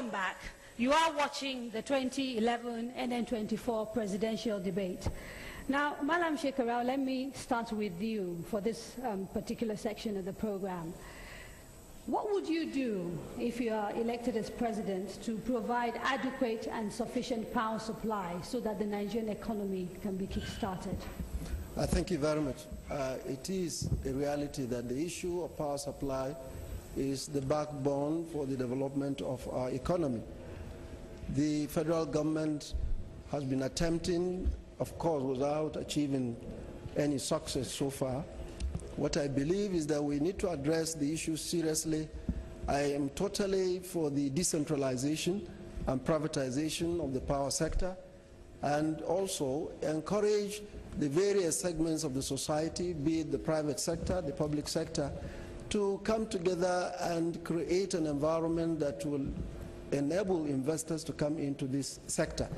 welcome back. You are watching the 2011 NN24 presidential debate. Now, Malam Shekarau, let me start with you for this particular section of the program. What would you do if you are elected as president to provide adequate and sufficient power supply so that the Nigerian economy can be kick-started? Thank you very much. It is a reality that the issue of power supply is the backbone for the development of our economy. The federal government has been attempting, of course, without achieving any success so far. What I believe is that we need to address the issue seriously. I am totally for the decentralization and privatization of the power sector, and also encourage the various segments of the society, be it the private sector, the public sector, to come together and create an environment that will enable investors to come into this sector.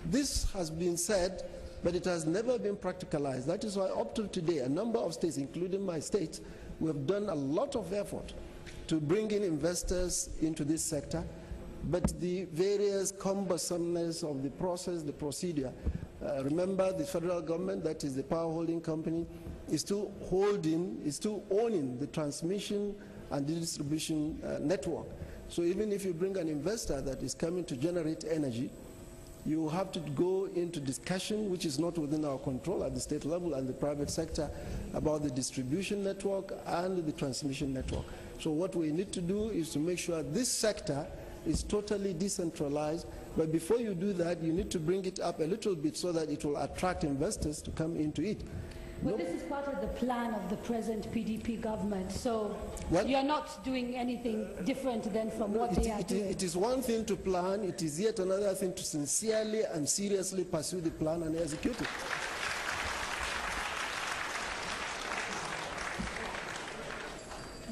This has been said, but it has never been practicalized. That is why up to today, a number of states, including my state, we have done a lot of effort to bring in investors into this sector, but the various cumbersomeness of the process, the procedure. Remember, the federal government, that is the power holding company, is still owning the transmission and the distribution network. So even if you bring an investor that is coming to generate energy, you have to go into discussion, which is not within our control at the state level and the private sector, about the distribution network and the transmission network. So what we need to do is to make sure this sector is totally decentralized, but before you do that, you need to bring it up a little bit so that it will attract investors to come into it. But this is part of the plan of the present PDP government, so what? You are not doing anything different than from what they are doing. It is one thing to plan, it is yet another thing to sincerely and seriously pursue the plan and execute it.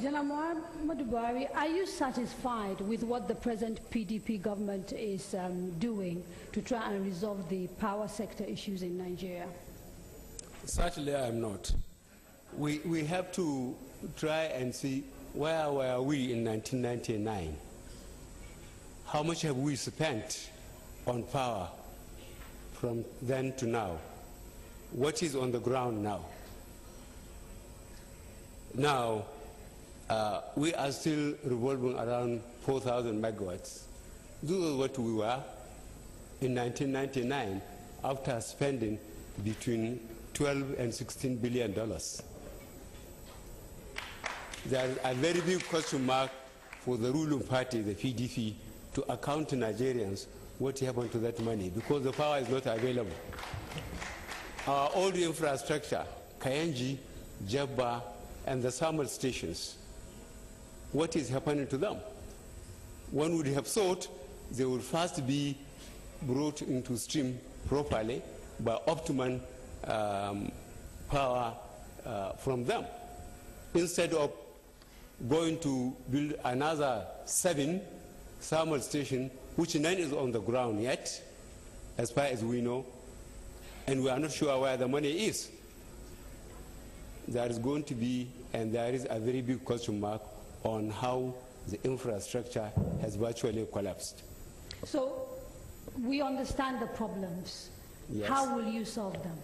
General Muhammadu Buhari, are you satisfied with what the present PDP government is doing to try and resolve the power sector issues in Nigeria? Certainly I am not. We have to try and see where were we in 1999. How much have we spent on power from then to now? What is on the ground now? Now, we are still revolving around 4,000 megawatts. This is what we were in 1999 after spending between $12 and $16 billion. There is a very big question mark for the ruling party, the PDP, to account to Nigerians what happened to that money, because the power is not available. Our old infrastructure, Kayenji, Jabba, and the thermal stations, what is happening to them? One would have thought they would first be brought into stream properly by optimum power from them, instead of going to build another 7 thermal stations, which none is on the ground yet, as far as we know, and we are not sure where the money is. There is going to be, and there is a very big question mark on how the infrastructure has virtually collapsed. So we understand the problems. Yes. How will you solve them?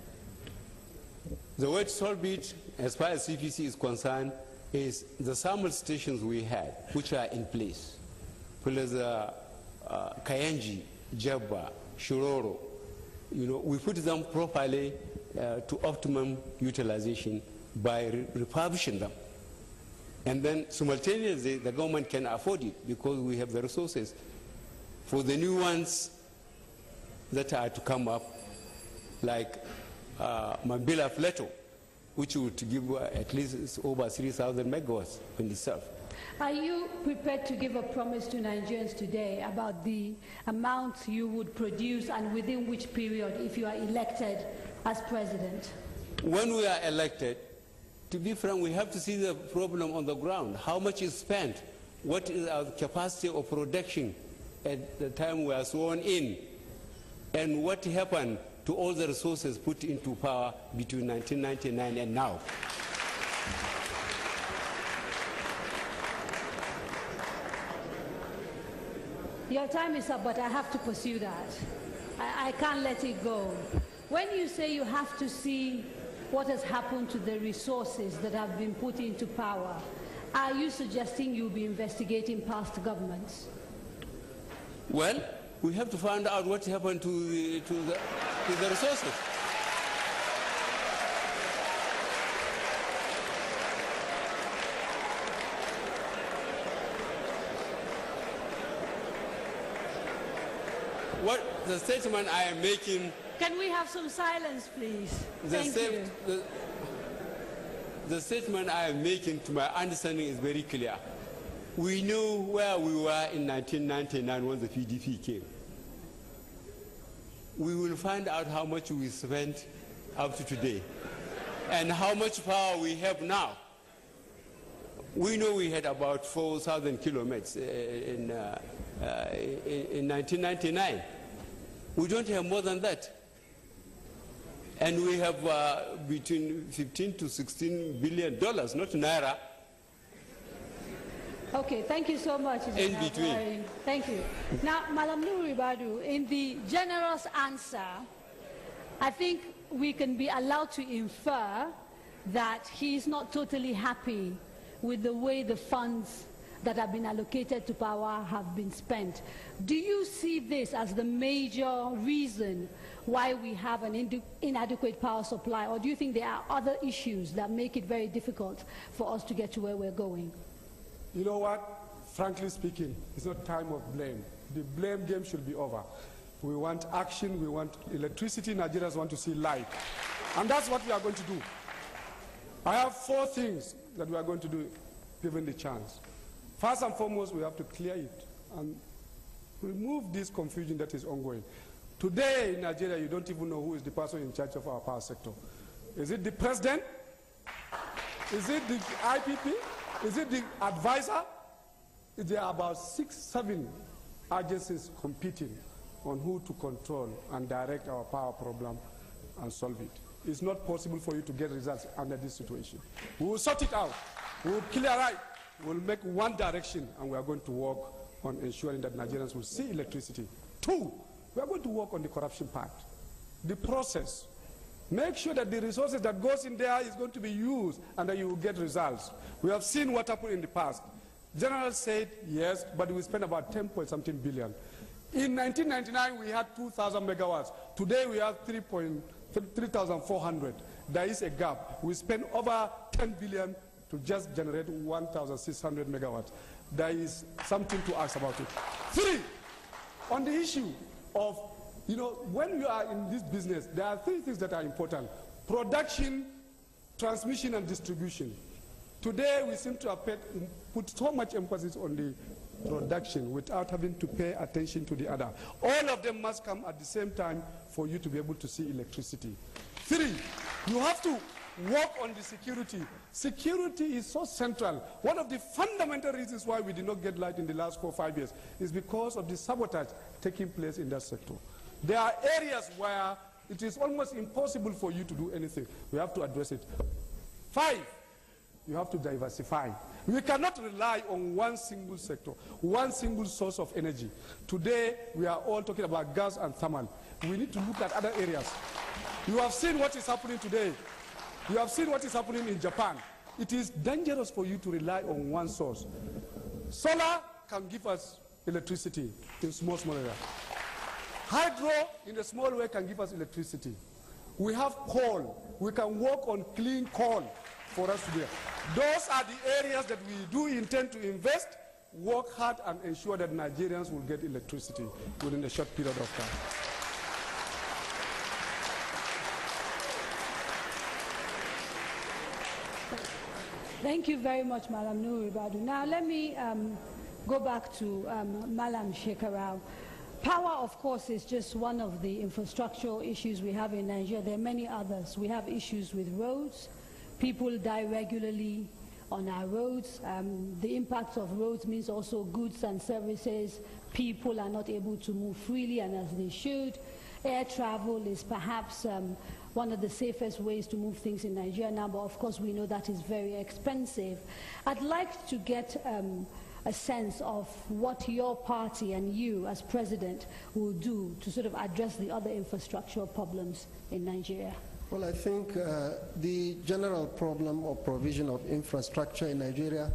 The way to solve it, as far as CPC is concerned, is the thermal stations we had, which are in place, plus Kayenji, Jabba, Shiroro, we put them properly to optimum utilization by refurbishing them. And then simultaneously, the government can afford it because we have the resources. For the new ones that are to come up, like Mambila Plateau, which would give at least over 3,000 megawatts in itself. Are you prepared to give a promise to Nigerians today about the amount you would produce and within which period if you are elected as president? When we are elected, to be frank, we have to see the problem on the ground. How much is spent? What is our capacity of production at the time we are sworn in? And what happened to all the resources put into power between 1999 and now? Your time is up, but I have to pursue that. I can't let it go. When you say you have to see what has happened to the resources that have been put into power, are you suggesting you'll be investigating past governments? Well, we have to find out what happened to the resources. What the statement I am making... Can we have some silence, please? Thank you. The statement I am making, to my understanding, is very clear. We knew where we were in 1999 when the PDP came. We will find out how much we spent up to today and how much power we have now. We know we had about 4,000 kilometers in 1999. We don't have more than that. And we have between 15 to 16 billion dollars, not naira. Okay, thank you so much. In between. Thank you. Now, Malam Nuribadu, in the generous answer, I think we can be allowed to infer that he is not totally happy with the way the funds that have been allocated to power have been spent. Do you see this as the major reason why we have an inadequate power supply, or do you think there are other issues that make it very difficult for us to get to where we're going? You know what? Frankly speaking, it's not time of blame. The blame game should be over. We want action, we want electricity, Nigerians want to see light. And that's what we are going to do. I have 4 things that we are going to do, given the chance. First and foremost, we have to clear it and remove this confusion that is ongoing. Today in Nigeria, you don't even know who is the person in charge of our power sector. Is it the president? Is it the IPP? Is it the advisor? There are about 6, 7 agencies competing on who to control and direct our power problem and solve it. It's not possible for you to get results under this situation. We will sort it out. We will clear right. We will make one direction, and we are going to work on ensuring that Nigerians will see electricity. 2, we are going to work on the corruption part. The process. Make sure that the resources that goes in there is going to be used and that you will get results. We have seen what happened in the past. General said yes, but we spent about 10-point-something billion. In 1999, we had 2,000 megawatts. Today, we have 3,400. There is a gap. We spent over 10 billion to just generate 1,600 megawatts. There is something to ask about it. 3, on the issue of, when you are in this business, there are 3 things that are important. Production, transmission, and distribution. Today, we seem to have put so much emphasis on the production without having to pay attention to the other. All of them must come at the same time for you to be able to see electricity. 3, you have to work on the security. Security is so central. One of the fundamental reasons why we did not get light in the last 4 or 5 years is because of the sabotage taking place in that sector. There are areas where it is almost impossible for you to do anything. We have to address it. 5, you have to diversify. We cannot rely on one single sector, one single source of energy. Today, we are all talking about gas and thermal. We need to look at other areas. You have seen what is happening today. You have seen what is happening in Japan. It is dangerous for you to rely on one source. Solar can give us electricity in small areas. Hydro, in a small way, can give us electricity. We have coal. We can work on clean coal for us to do. Those are the areas that we do intend to invest, work hard, and ensure that Nigerians will get electricity within a short period of time. Thank you very much, Malam Nuribadu. Now let me go back to Malam Shekarau. Power, of course, is just one of the infrastructural issues we have in Nigeria. There are many others. We have issues with roads. People die regularly on our roads. The impact of roads means also goods and services. People are not able to move freely and as they should. Air travel is perhaps one of the safest ways to move things in Nigeria now, but of course we know that is very expensive. I'd like to get a sense of what your party and you as president will do to sort of address the other infrastructural problems in Nigeria? Well, I think the general problem of provision of infrastructure in Nigeria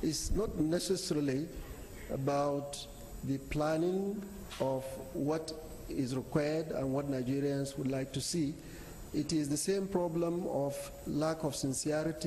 is not necessarily about the planning of what is required and what Nigerians would like to see. It is the same problem of lack of sincerity